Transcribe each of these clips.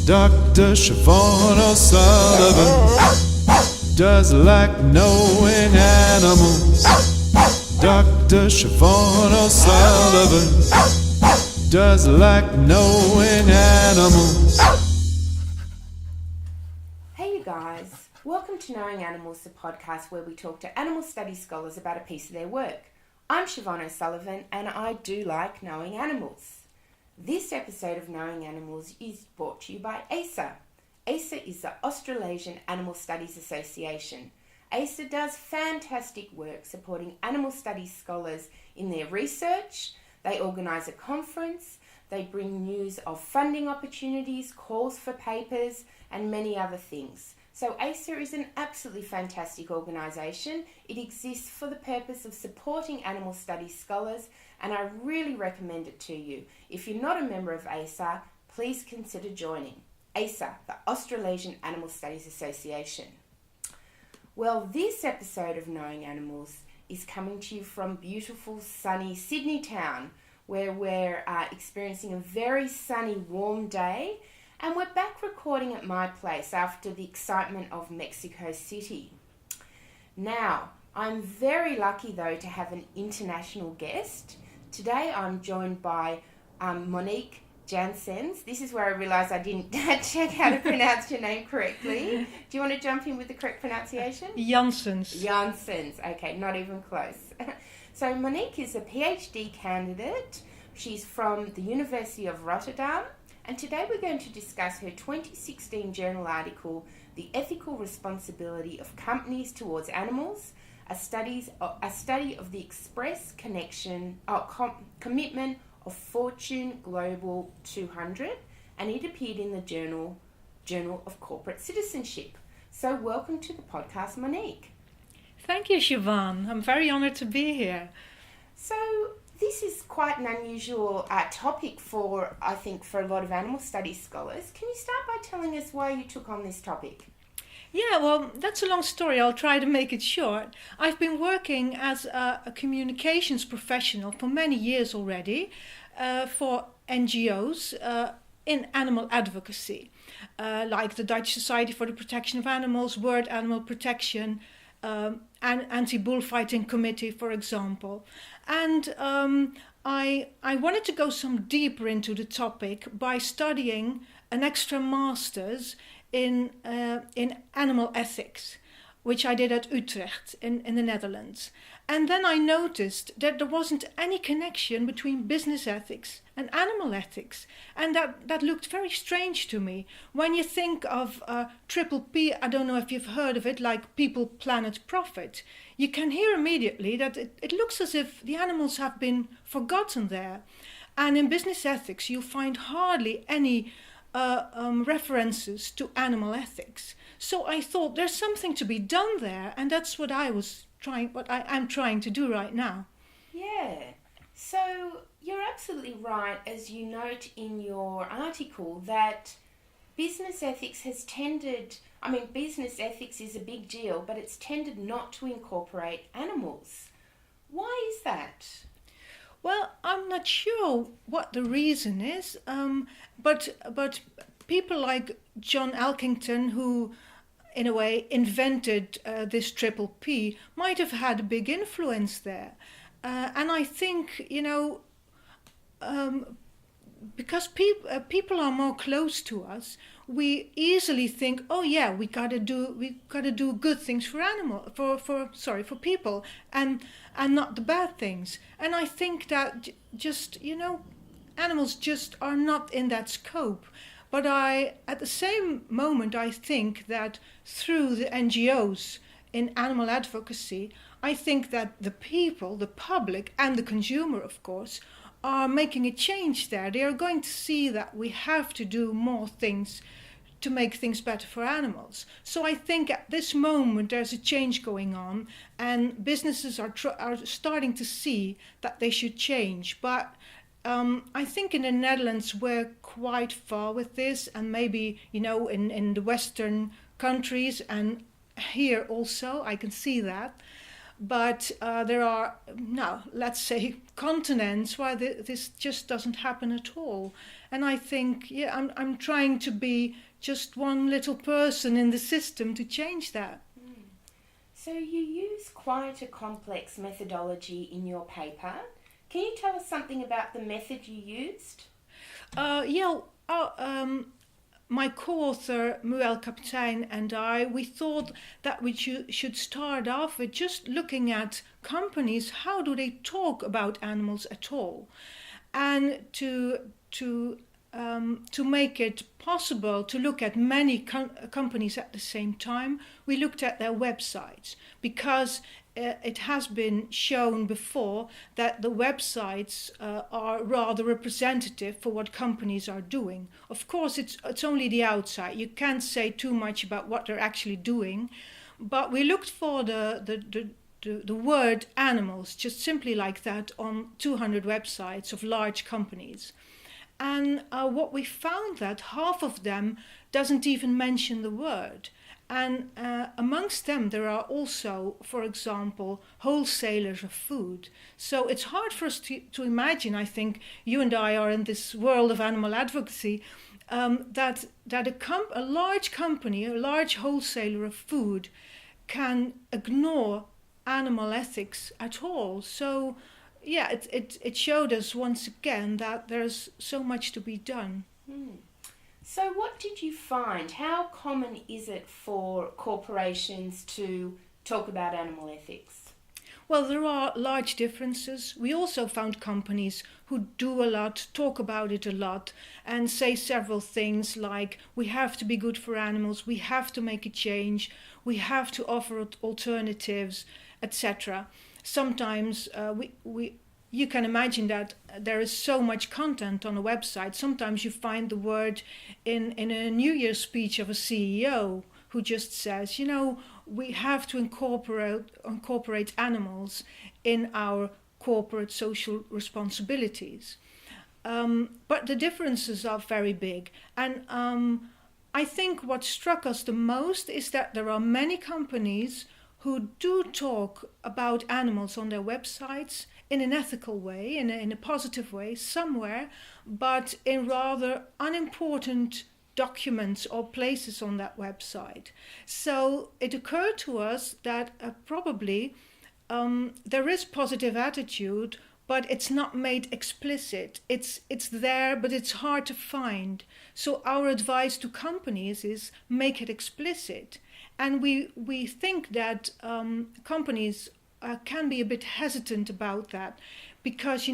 Dr. Siobhan O'Sullivan does like knowing animals. Dr. Siobhan O'Sullivan does like knowing animals. Hey you guys, welcome to Knowing Animals, the podcast where we talk to animal studies scholars about a piece of their work. I'm Siobhan O'Sullivan and I do like knowing animals. This episode of Knowing Animals is brought to you by ASA. ASA is the Australasian Animal Studies Association. ASA does fantastic work supporting animal studies scholars in their research. They organise a conference, they bring news of funding opportunities, calls for papers and many other things. So ASA is an absolutely fantastic organisation. It exists for the purpose of supporting animal studies scholars and I really recommend it to you. If you're not a member of ASA, please consider joining. ASA, the Australasian Animal Studies Association. Well, this episode of Knowing Animals is coming to you from beautiful sunny Sydney town where we're experiencing a very sunny warm day. And we're back recording at my place after the excitement of Mexico City. Now, I'm very lucky though to have an international guest. Today I'm joined by Monique Janssens. This is where I realised I didn't check how to pronounce your name correctly. Do you want to jump in with the correct pronunciation? Janssens. Janssens, okay, not even close. So Monique is a PhD candidate. She's from the University of Rotterdam. And today we're going to discuss her 2016 journal article, The Ethical Responsibility of Companies Towards Animals, a study of the express commitment of Fortune Global 200, and it appeared in the Journal of Corporate Citizenship. So welcome to the podcast, Monique. Thank you, Siobhan. I'm very honoured to be here. So this is quite an unusual topic for a lot of animal studies scholars. Can you start by telling us why you took on this topic? Yeah, well, that's a long story. I'll try to make it short. I've been working as a communications professional for many years already for NGOs in animal advocacy, like the Dutch Society for the Protection of Animals, World Animal Protection, and Anti-Bullfighting Committee, for example. And I wanted to go some deeper into the topic by studying an extra master's in animal ethics, which I did at Utrecht in the Netherlands. And then I noticed that there wasn't any connection between business ethics and animal ethics. And that looked very strange to me. When you think of triple P, I don't know if you've heard of it, like people, planet, profit, you can hear immediately that it looks as if the animals have been forgotten there. And in business ethics, you find hardly any references to animal ethics. So I thought there's something to be done there, and that's what I'm trying to do right now. Yeah. So you're absolutely right, as you note in your article, that business ethics business ethics is a big deal, but it's tended not to incorporate animals. Why is that? Well, I'm not sure what the reason is, but people like John Elkington, who in a way invented this triple P, might have had a big influence there. And I think, because people are more close to us, we easily think, oh yeah, we gotta do good things for people, and not the bad things. And I think that animals just are not in that scope. But at the same moment, I think that through the NGOs in animal advocacy, I think that the people, the public, and the consumer, of course, are making a change there. They are going to see that we have to do more things to make things better for animals. So I think at this moment there's a change going on, and businesses are starting to see that they should change. But I think in the Netherlands we're quite far with this, and maybe in the Western countries and here also I can see that. But there are now, let's say, continents where this just doesn't happen at all. And I think, I'm trying to be just one little person in the system to change that. So you use quite a complex methodology in your paper. Can you tell us something about the method you used? My co-author Muel Kaptein and I, we thought that we should start off with just looking at companies. How do they talk about animals at all? And to make it possible to look at many companies at the same time, we looked at their websites, because it has been shown before that the websites are rather representative for what companies are doing. Of course, it's only the outside. You can't say too much about what they're actually doing, but we looked for the word animals, just simply like that, on 200 websites of large companies. And what we found that half of them doesn't even mention the word. And amongst them, there are also, for example, wholesalers of food. So it's hard for us to imagine, I think you and I are in this world of animal advocacy, that a large company, a large wholesaler of food, can ignore animal ethics at all. So, it showed us once again that there's so much to be done. So what did you find? How common is it for corporations to talk about animal ethics? Well, there are large differences. We also found companies who do a lot, talk about it a lot, and say several things like, we have to be good for animals, we have to make a change, we have to offer alternatives, etc. Sometimes you can imagine that there is so much content on a website. Sometimes you find the word in a New Year's speech of a CEO who just says, we have to incorporate animals in our corporate social responsibilities. But the differences are very big. And I think what struck us the most is that there are many companies who do talk about animals on their websites in an ethical way, in a positive way somewhere, but in rather unimportant documents or places on that website. So it occurred to us that probably there is positive attitude, but it's not made explicit. It's there, but it's hard to find. So our advice to companies is make it explicit. And we think that companies can be a bit hesitant about that, because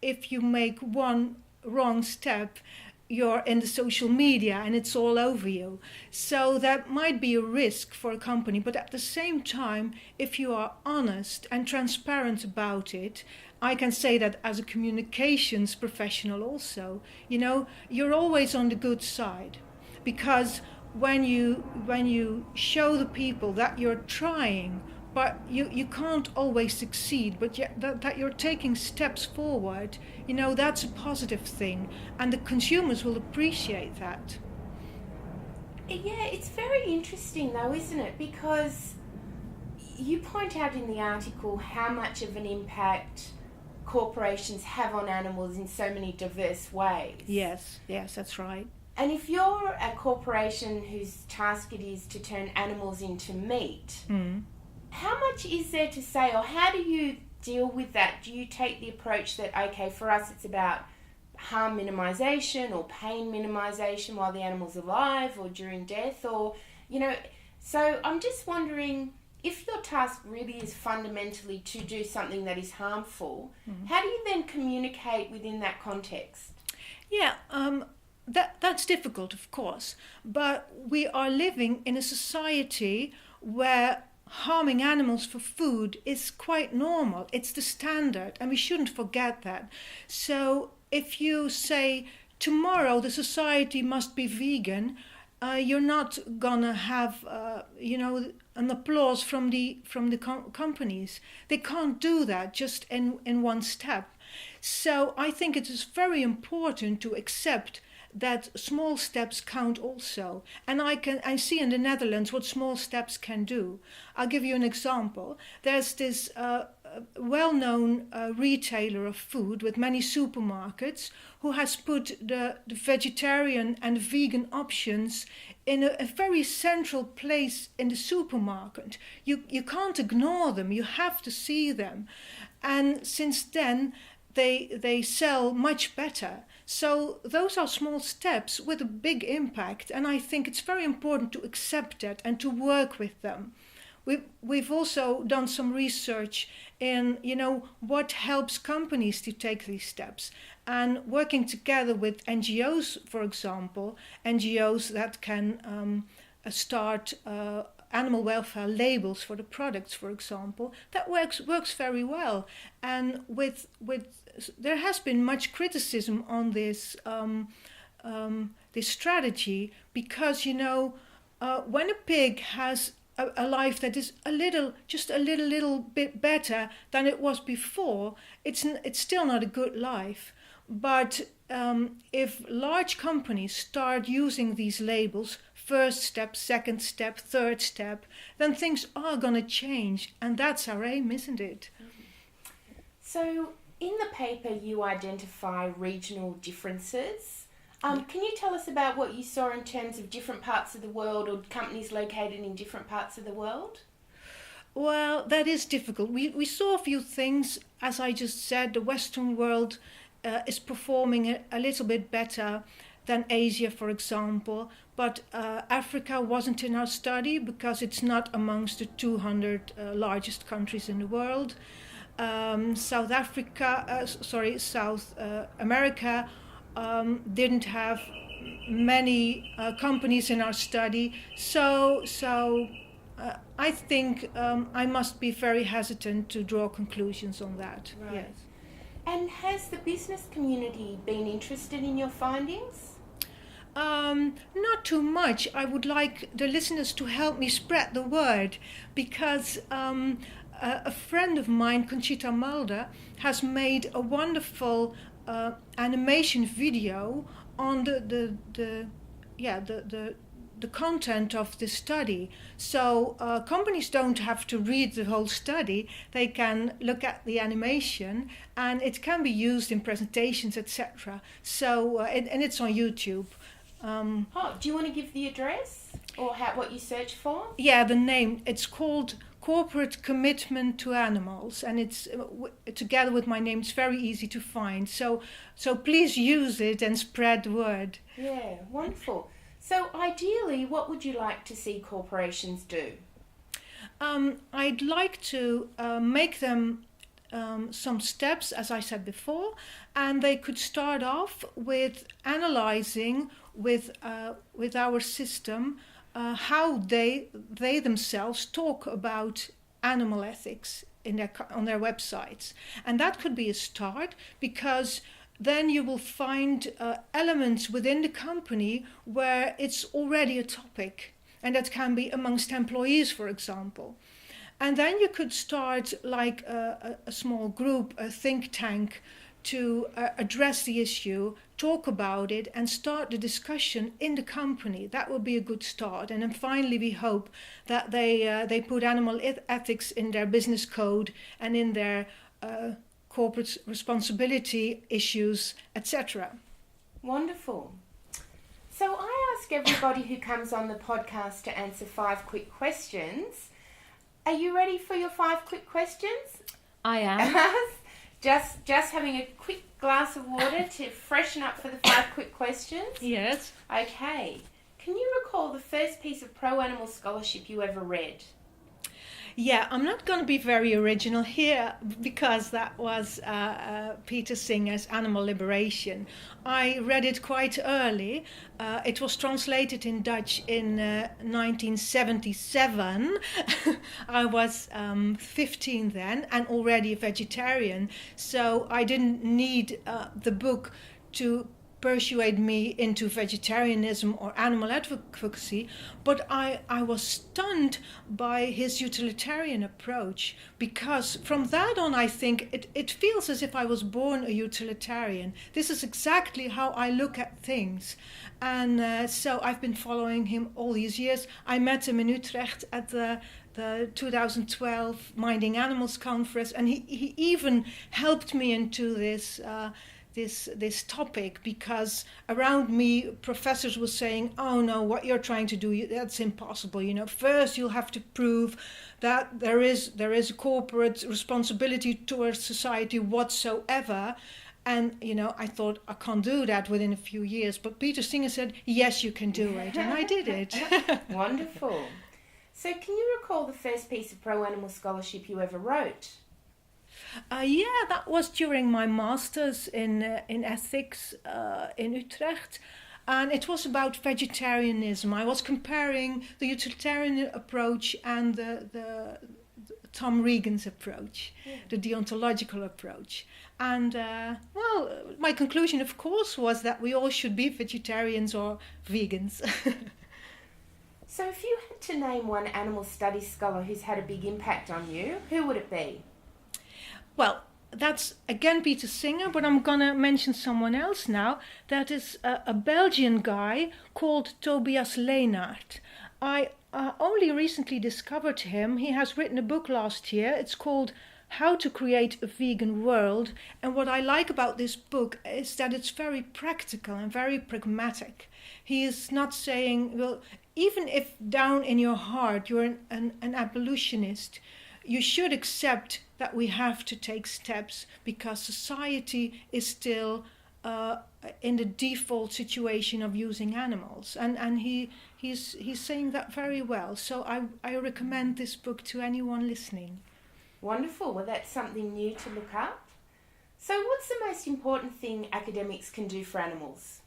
if you make one wrong step, you're in the social media and it's all over you. So that might be a risk for a company, but at the same time, if you are honest and transparent about it, I can say that as a communications professional also, you're always on the good side, because when you show the people that you're trying, but you can't always succeed, but yet that you're taking steps forward, that's a positive thing, and the consumers will appreciate that. Yeah, it's very interesting though, isn't it? Because you point out in the article how much of an impact corporations have on animals in so many diverse ways. Yes, that's right. And if you're a corporation whose task it is to turn animals into meat, how much is there to say, or how do you deal with that? Do you take the approach that, okay, for us it's about harm minimization or pain minimization while the animal's alive or during death, or, so I'm just wondering, if your task really is fundamentally to do something that is harmful, how do you then communicate within that context? Yeah, that's difficult, of course, but we are living in a society where harming animals for food is quite normal. It's the standard, and we shouldn't forget that. So if you say tomorrow the society must be vegan, you're not gonna have an applause from the companies. They can't do that just in one step. So I think it is very important to accept that small steps count also. And I see in the Netherlands what small steps can do. I'll give you an example. There's this well-known retailer of food with many supermarkets who has put the vegetarian and vegan options in a very central place in the supermarket. You can't ignore them, you have to see them. And since then, they sell much better. So those are small steps with a big impact, and I think it's very important to accept that and to work with them. We've also done some research in, what helps companies to take these steps, and working together with NGOs, for example, NGOs that can start animal welfare labels for the products, for example, that works very well. And with there has been much criticism on this this strategy, because when a pig has a life that is just a little bit better than it was before, it's still not a good life. But if large companies start using these labels, first step, second step, third step, then things are going to change, and that's our aim, isn't it? So in the paper you identify regional differences. Can you tell us about what you saw in terms of different parts of the world, or companies located in different parts of the world? Well, that is difficult. We saw a few things. As I just said, the Western world is performing a little bit better than Asia, for example. But Africa wasn't in our study because it's not amongst the 200 largest countries in the world. South America didn't have many companies in our study. So I think I must be very hesitant to draw conclusions on that. Right. Yes. And has the business community been interested in your findings? Not too much. I would like the listeners to help me spread the word, because a friend of mine, Conchita Mulder, has made a wonderful animation video on the content of the study. So companies don't have to read the whole study. They can look at the animation, and it can be used in presentations, etc. So and it's on YouTube. Do you want to give the address or what you search for? Yeah, the name. It's called Corporate Commitment to Animals, and it's together with my name. It's very easy to find. So please use it and spread the word. Yeah, wonderful. So ideally, what would you like to see corporations do? I'd like to make them some steps, as I said before, and they could start off with analyzing with our system how they themselves talk about animal ethics on their websites. And that could be a start, because then you will find elements within the company where it's already a topic, and that can be amongst employees, for example. And then you could start like a small group, a think tank, to address the issue, talk about it, and start the discussion in the company. That would be a good start. And then finally, we hope that they put animal ethics in their business code and in their corporate responsibility issues, etc. Wonderful. So I ask everybody who comes on the podcast to answer 5 quick questions. Are you ready for your 5 quick questions? I am. Just having a quick glass of water to freshen up for the 5 quick questions? Yes. Okay. Can you recall the first piece of pro-animal scholarship you ever read? Yeah, I'm not going to be very original here, because that was Peter Singer's Animal Liberation. I read it quite early. It was translated in Dutch in 1977. I was 15 then, and already a vegetarian, so I didn't need the book to persuade me into vegetarianism or animal advocacy, but I was stunned by his utilitarian approach, because from that on I think it feels as if I was born a utilitarian. This is exactly how I look at things. And so I've been following him all these years. I met him in Utrecht at the 2012 Minding Animals conference, and he even helped me into this topic, because around me professors were saying, oh no, what you're trying to do, that's impossible. First you'll have to prove that there is a corporate responsibility towards society whatsoever. And I thought, I can't do that within a few years. But Peter Singer said, yes, you can do it, and I did it. Wonderful. So can you recall the first piece of pro-animal scholarship you ever wrote? Yeah, that was during my master's in ethics in Utrecht. And it was about vegetarianism. I was comparing the utilitarian approach and the Tom Regan's approach, the deontological approach. And, my conclusion, of course, was that we all should be vegetarians or vegans. So if you had to name one animal studies scholar who's had a big impact on you, who would it be? Well, that's again Peter Singer, but I'm going to mention someone else now. That is a Belgian guy called Tobias Leenaert. I only recently discovered him. He has written a book last year. It's called How to Create a Vegan World. And what I like about this book is that it's very practical and very pragmatic. He is not saying, well, even if down in your heart you're an abolitionist, you should accept that we have to take steps because society is still in the default situation of using animals. And he's saying that very well. So I recommend this book to anyone listening. Wonderful. Well, that's something new to look up. So what's the most important thing academics can do for animals?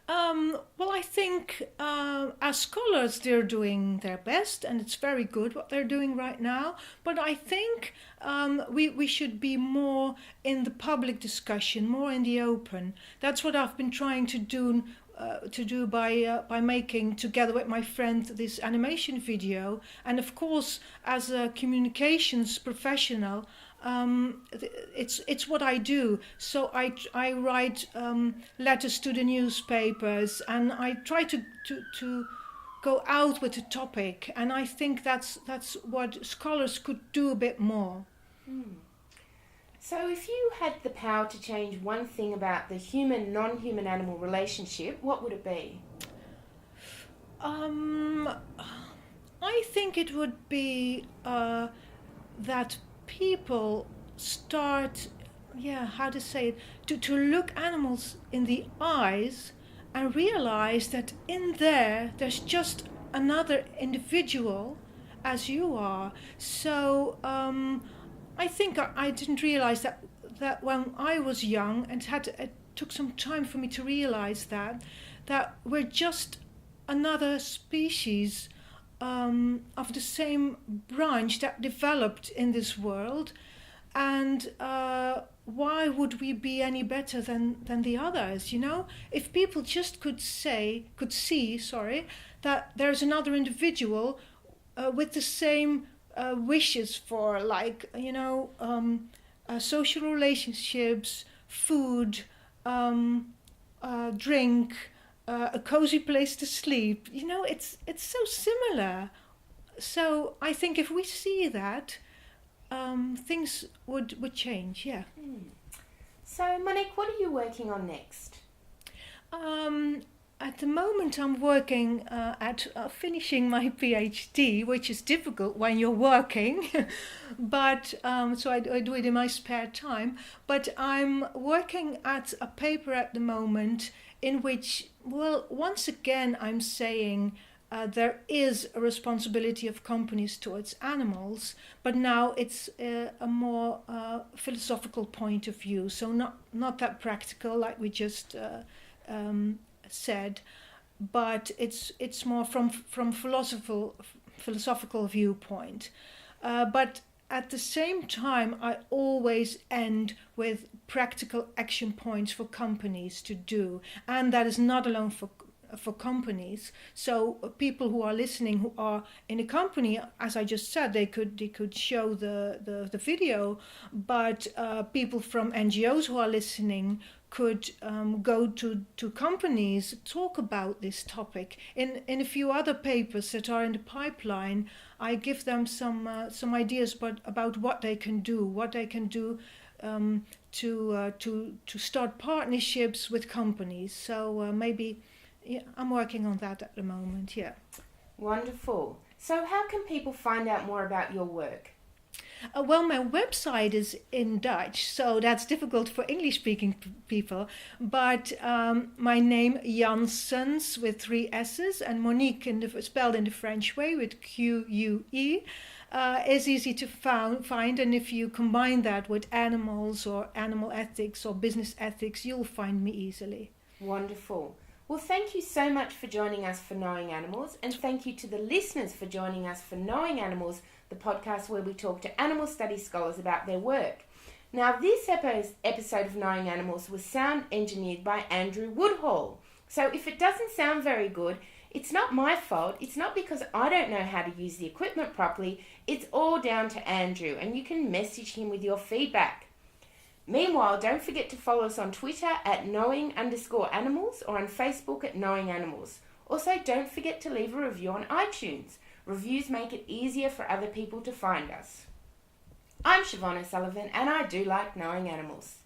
Well, I think as scholars they're doing their best, and it's very good what they're doing right now. But I think we should be more in the public discussion, more in the open. That's what I've been trying to do by making, together with my friend, this animation video. And of course, as a communications professional, it's what I do. So I write letters to the newspapers, and I try to go out with the topic. And I think that's what scholars could do a bit more. So if you had the power to change one thing about the human-non-human animal relationship, what would it be? I think it would be that people start, to look animals in the eyes and realize that in there's just another individual as you are. So I think I didn't realize that when I was young, and it took some time for me to realize that we're just another species of the same branch that developed in this world, and why would we be any better than the others? If people just could see that there's another individual with the same wishes for, social relationships, food, drink, a cozy place to sleep. It's so similar. So I think if we see that, things would change. Yeah. So Monique, what are you working on next? At the moment, I'm working at finishing my PhD, which is difficult when you're working, but so I do it in my spare time. But I'm working at a paper at the moment in which, once again, I'm saying there is a responsibility of companies towards animals, but now it's a more philosophical point of view. So not that practical, like we just said, but it's more from philosophical viewpoint. But at the same time, I always end with practical action points for companies to do. And that is not alone for companies. So people who are listening, who are in a company, as I just said, they could show the video, but people from NGOs who are listening could go to companies, talk about this topic. In a few other papers that are in the pipeline, I give them some ideas about what they can do to start partnerships with companies. So maybe. Yeah, I'm working on that at the moment, yeah. Wonderful. So how can people find out more about your work? Well, my website is in Dutch, so that's difficult for English-speaking people. But my name, Janssens, with 3 S's, and Monique, spelled in the French way, with Q-U-E, is easy to find. And if you combine that with animals or animal ethics or business ethics, you'll find me easily. Wonderful. Well, thank you so much for joining us for Knowing Animals, and thank you to the listeners for joining us for Knowing Animals, the podcast where we talk to animal studies scholars about their work. Now, this episode of Knowing Animals was sound engineered by Andrew Woodhall. So if it doesn't sound very good, it's not my fault. It's not because I don't know how to use the equipment properly. It's all down to Andrew, and you can message him with your feedback. Meanwhile, don't forget to follow us on Twitter at knowing_animals or on Facebook at Knowing Animals. Also, don't forget to leave a review on iTunes. Reviews make it easier for other people to find us. I'm Siobhan O'Sullivan, and I do like knowing animals.